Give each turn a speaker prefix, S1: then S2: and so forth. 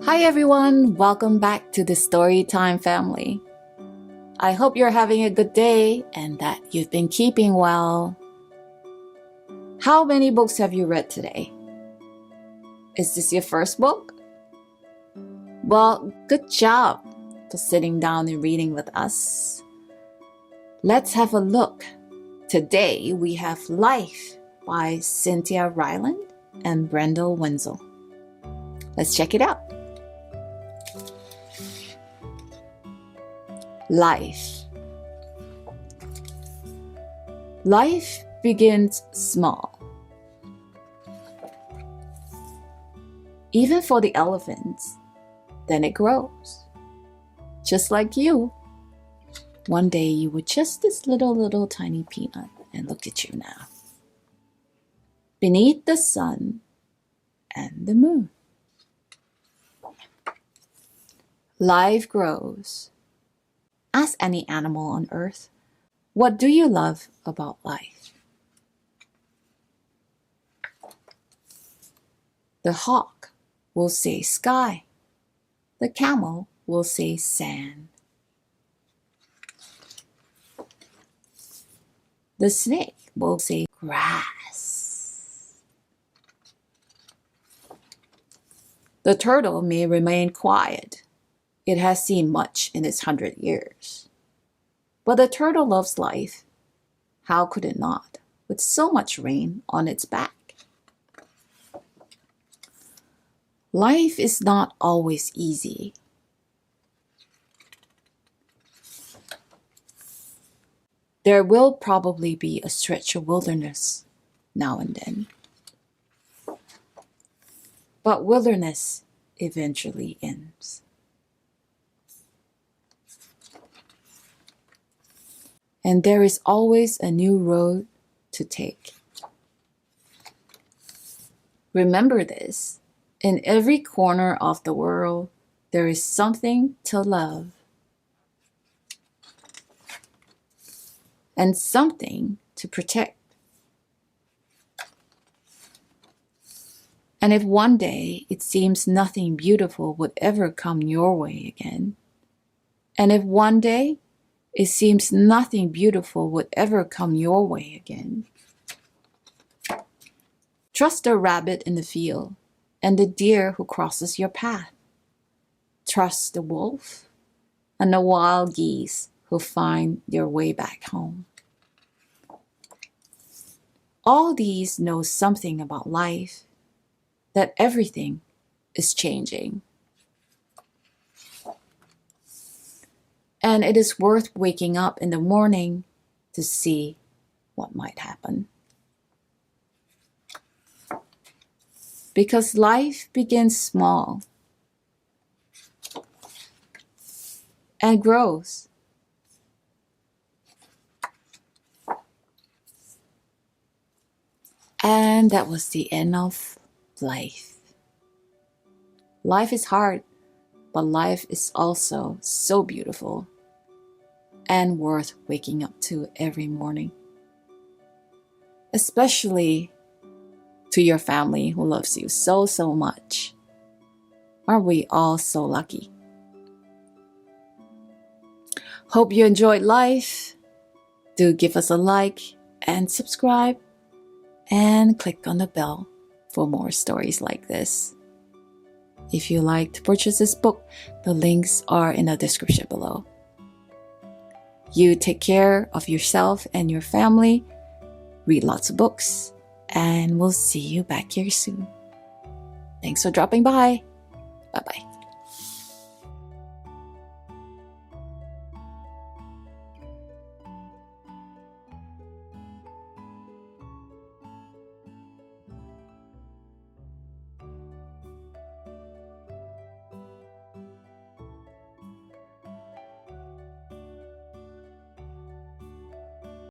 S1: Hi everyone, welcome back to the Storytime family. I hope you're having a good day and that you've been keeping well. How many books have you read today? Is this your first book? Well, good job for sitting down and reading with us. Let's have a look. Today we have Life by Cynthia Ryland and Brenda Wenzel. Let's check it out. Life. Life begins small. Even for the elephants, then it grows. Just like you. One day you were just this little tiny peanut, and look at you now. Beneath the sun and the moon. Life grows. Ask any animal on earth, what do you love about life? The hawk will say sky. The camel will say sand. The snake will say grass. The turtle may remain quiet. It has seen much in its 100 years. But the turtle loves life. How could it not, with so much rain on its back? Life is not always easy. There will probably be a stretch of wilderness now and then. But wilderness eventually ends. And there is always a new road to take. Remember this, in every corner of the world, there is something to love and something to protect. And if one day it seems nothing beautiful would ever come your way again, and if one day it seems nothing beautiful would ever come your way again, trust the rabbit in the field and the deer who crosses your path. Trust the wolf and the wild geese who find their way back home. All these know something about life, that everything is changing. And it is worth waking up in the morning to see what might happen. Because life begins small and grows. And that was the end of life. Life is hard, but life is also so beautiful and worth waking up to every morning. Especially to your family who loves you so much. Aren't we all so lucky? Hope you enjoyed life. Do give us a like and subscribe and click on the bell for more stories like this. If you like to purchase this book, the links are in the description below. You take care of yourself and your family, read lots of books, and we'll see you back here soon. Thanks for dropping by. Bye-bye.